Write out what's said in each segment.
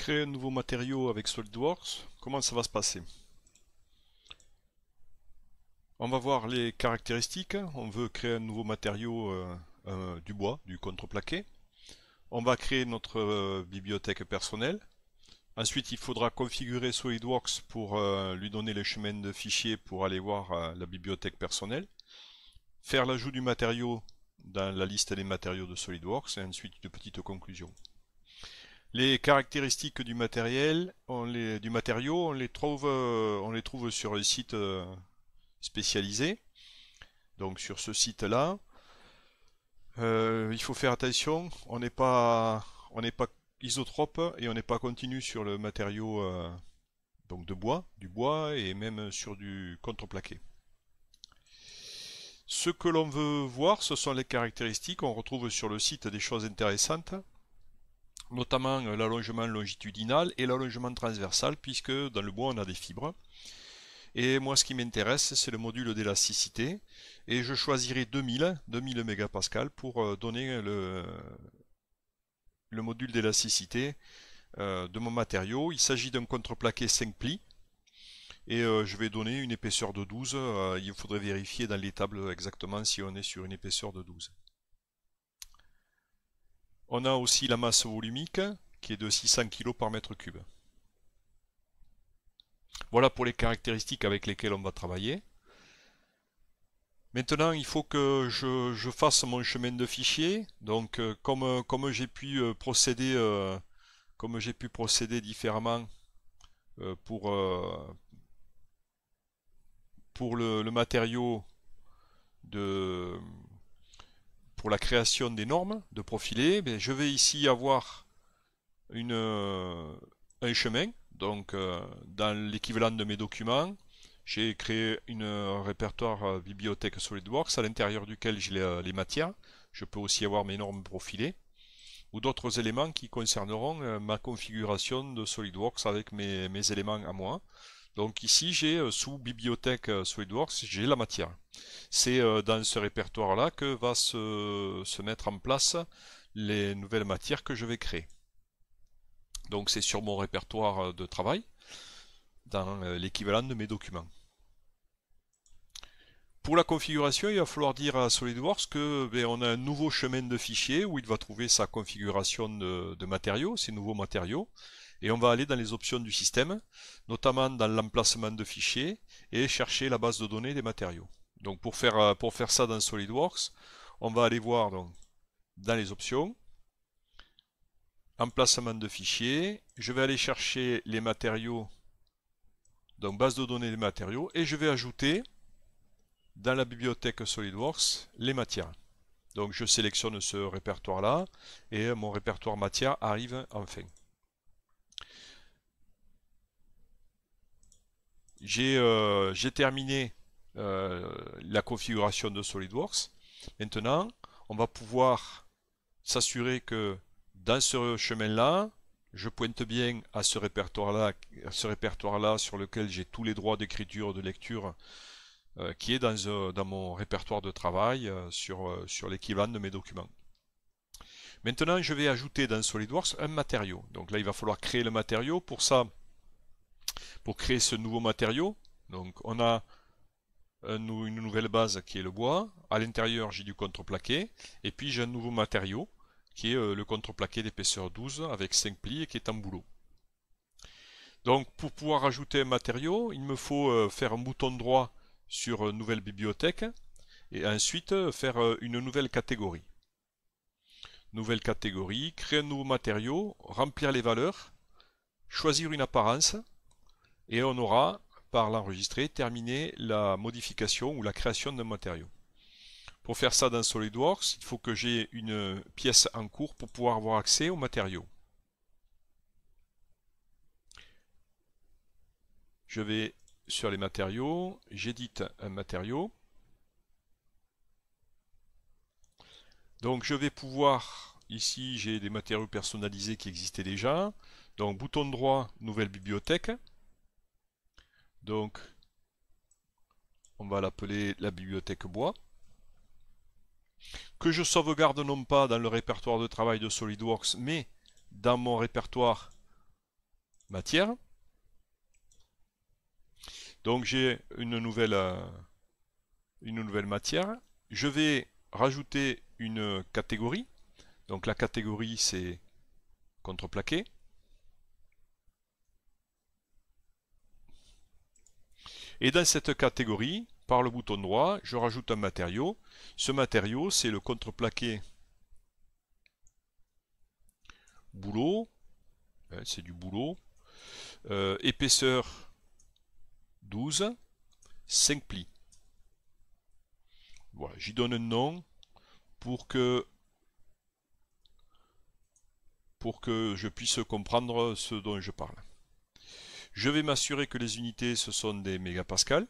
créer un nouveau matériau avec SolidWorks, comment ça va se passer? On va voir les caractéristiques. On veut créer un nouveau matériau, du bois, du contreplaqué. On va créer notre bibliothèque personnelle. Ensuite, il faudra configurer SolidWorks pour lui donner les chemins de fichiers pour aller voir la bibliothèque personnelle. Faire l'ajout du matériau dans la liste des matériaux de SolidWorks et ensuite de petites conclusions. Les caractéristiques du matériel, du matériau, on les trouve sur le site spécialisé. Donc sur ce site-là, il faut faire attention, on n'est pas isotrope et on n'est pas continu sur le matériau donc du bois et même sur du contreplaqué. Ce que l'on veut voir, ce sont les caractéristiques. On retrouve sur le site des choses intéressantes, notamment l'allongement longitudinal et l'allongement transversal, puisque dans le bois on a des fibres. Et moi ce qui m'intéresse, c'est le module d'élasticité, et je choisirai 2000 mégapascales pour donner le module d'élasticité de mon matériau. Il s'agit d'un contreplaqué 5 plis, et je vais donner une épaisseur de 12. Il faudrait vérifier dans les tables exactement si on est sur une épaisseur de 12. On a aussi la masse volumique qui est de 600 kg par mètre cube. Voilà pour les caractéristiques avec lesquelles on va travailler. Maintenant, il faut que je fasse mon chemin de fichier. Donc, comme j'ai pu procéder, différemment pour le matériau pour la création des normes de profilés, je vais ici avoir un chemin. Donc, dans l'équivalent de mes documents, j'ai créé un répertoire bibliothèque SolidWorks à l'intérieur duquel j'ai les matières. Je peux aussi avoir mes normes profilées ou d'autres éléments qui concerneront ma configuration de SolidWorks avec mes éléments à moi. Donc ici, j'ai sous bibliothèque SolidWorks, j'ai la matière. C'est dans ce répertoire-là que va se mettre en place les nouvelles matières que je vais créer. Donc c'est sur mon répertoire de travail, dans l'équivalent de mes documents. Pour la configuration, il va falloir dire à SolidWorks que on a un nouveau chemin de fichier où il va trouver sa configuration de matériaux, ces nouveaux matériaux. Et on va aller dans les options du système, notamment dans l'emplacement de fichiers, et chercher la base de données des matériaux. Donc pour faire ça dans SolidWorks, on va aller voir donc, dans les options, emplacement de fichiers, je vais aller chercher les matériaux, donc base de données des matériaux, et je vais ajouter dans la bibliothèque SolidWorks les matières. Donc je sélectionne ce répertoire-là, et mon répertoire matière arrive enfin. J'ai terminé la configuration de SolidWorks. Maintenant, on va pouvoir s'assurer que dans ce chemin-là, je pointe bien à ce répertoire-là sur lequel j'ai tous les droits d'écriture, de lecture, qui est dans mon répertoire de travail sur l'équivalent de mes documents. Maintenant, je vais ajouter dans SolidWorks un matériau. Donc là, il va falloir créer le matériau. Pour ça, pour créer ce nouveau matériau, donc on a une nouvelle base qui est le bois. À l'intérieur, j'ai du contreplaqué. Et puis, j'ai un nouveau matériau qui est le contreplaqué d'épaisseur 12 avec 5 plis et qui est en bouleau. Donc, pour pouvoir ajouter un matériau, il me faut faire un bouton droit sur Nouvelle bibliothèque et ensuite faire une nouvelle catégorie. Nouvelle catégorie, créer un nouveau matériau, remplir les valeurs, choisir une apparence et on aura, par l'enregistrer, terminé la modification ou la création d'un matériau. Pour faire ça dans SolidWorks, il faut que j'ai une pièce en cours pour pouvoir avoir accès au matériau. Je vais sur les matériaux, j'édite un matériau. Donc je vais pouvoir, ici j'ai des matériaux personnalisés qui existaient déjà. Donc bouton droit, nouvelle bibliothèque. Donc on va l'appeler la bibliothèque bois. Que je sauvegarde non pas dans le répertoire de travail de SolidWorks, mais dans mon répertoire matière. Donc j'ai une nouvelle matière. Je vais rajouter une catégorie. Donc la catégorie c'est contreplaqué. Et dans cette catégorie, par le bouton droit, je rajoute un matériau. Ce matériau, c'est le contreplaqué boulot. C'est du boulot. Épaisseur 12, 5 plis. Voilà, j'y donne un nom pour que je puisse comprendre ce dont je parle. Je vais m'assurer que les unités, ce sont des mégapascales.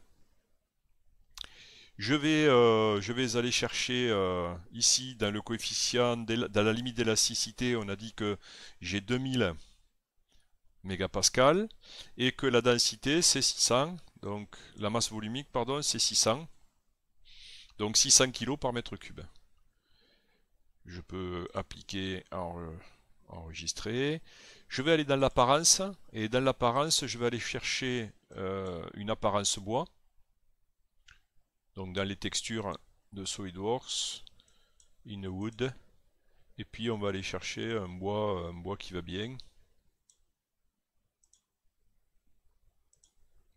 Je vais aller chercher ici dans le coefficient, dans la limite d'élasticité, on a dit que j'ai 2000 mégapascales et que la densité c'est 600, donc la masse volumique, pardon, c'est 600, donc 600 kg par mètre cube. Je peux appliquer, enregistrer. Je vais aller dans l'apparence, et dans l'apparence, je vais aller chercher une apparence bois. Donc dans les textures de SolidWorks, in wood, et puis on va aller chercher un bois qui va bien.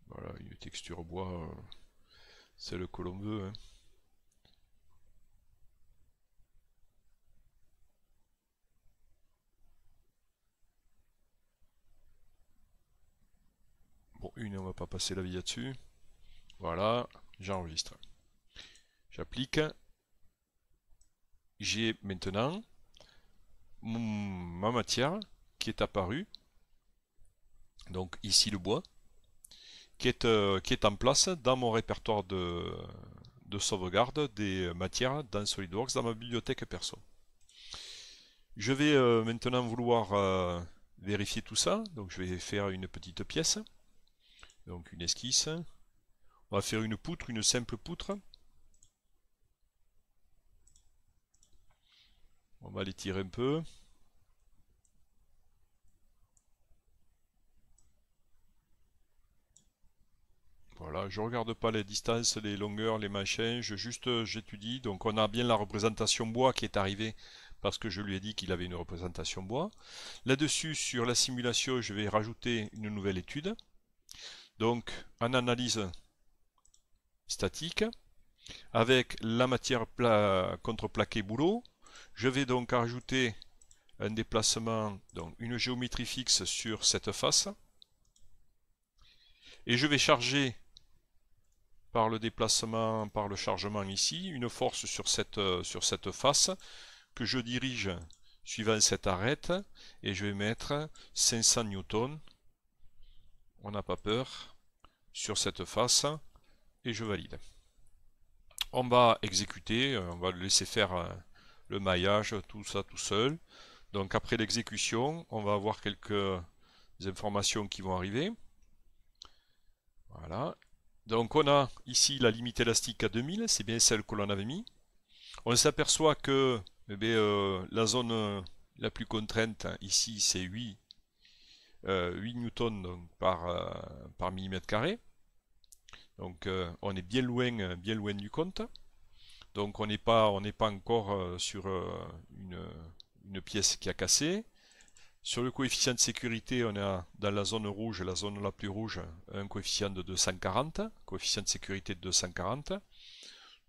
Voilà, une texture bois, celle que l'on veut, hein. Bon, on va pas passer la vie là-dessus. Voilà, j'enregistre. J'applique. J'ai maintenant ma matière qui est apparue. Donc ici le bois, qui est en place dans mon répertoire de sauvegarde des matières dans SolidWorks, dans ma bibliothèque perso. Je vais maintenant vouloir vérifier tout ça. Donc je vais faire une petite pièce. Donc une esquisse. On va faire une poutre, une simple poutre. On va l'étirer un peu. Voilà, je regarde pas les distances, les longueurs, les machins, j'étudie. Donc on a bien la représentation bois qui est arrivée parce que je lui ai dit qu'il avait une représentation bois. Là-dessus, sur la simulation, je vais rajouter une nouvelle étude. Donc en analyse statique, avec la matière contreplaqué boulot, je vais donc rajouter un déplacement, donc une géométrie fixe sur cette face. Et je vais charger par le déplacement, par le chargement ici, une force sur cette face que je dirige suivant cette arête et je vais mettre 500 newtons, on n'a pas peur, sur cette face et je valide. On va exécuter, on va le laisser faire le maillage, tout ça tout seul. Donc après l'exécution, on va avoir quelques informations qui vont arriver. Voilà. Donc on a ici la limite élastique à 2000, c'est bien celle que l'on avait mis. On s'aperçoit que la zone la plus contrainte ici c'est 8 newtons donc, par millimètre carré. Donc on est bien loin du compte. Donc on n'est pas encore sur une pièce qui a cassé. Sur le coefficient de sécurité, on a dans la zone rouge, la zone la plus rouge, un coefficient de 240, coefficient de sécurité de 240.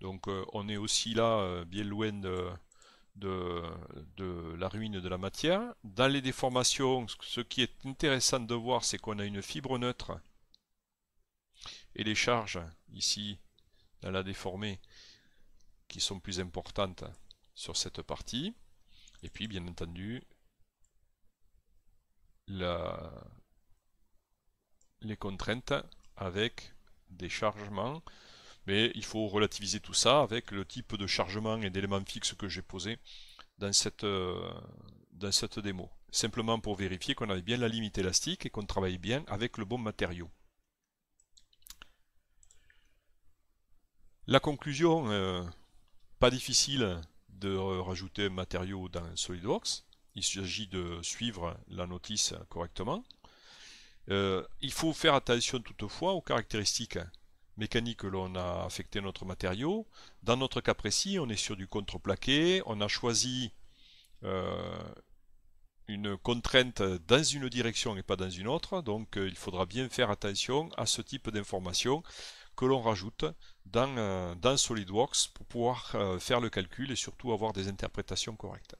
Donc on est aussi là bien loin de la ruine de la matière. Dans les déformations, ce qui est intéressant de voir, c'est qu'on a une fibre neutre et les charges ici dans la déformée qui sont plus importantes sur cette partie. Et puis bien entendu les contraintes avec des chargements, mais il faut relativiser tout ça avec le type de chargement et d'éléments fixes que j'ai posé dans cette démo. Simplement pour vérifier qu'on avait bien la limite élastique et qu'on travaille bien avec le bon matériau. La conclusion, pas difficile de rajouter un matériau dans SolidWorks. Il s'agit de suivre la notice correctement. Il faut faire attention toutefois aux caractéristiques mécaniques que l'on a affectées à notre matériau. Dans notre cas précis, on est sur du contreplaqué, on a choisi euh, une contrainte dans une direction et pas dans une autre, donc il faudra bien faire attention à ce type d'informations que l'on rajoute dans SolidWorks pour pouvoir faire le calcul et surtout avoir des interprétations correctes.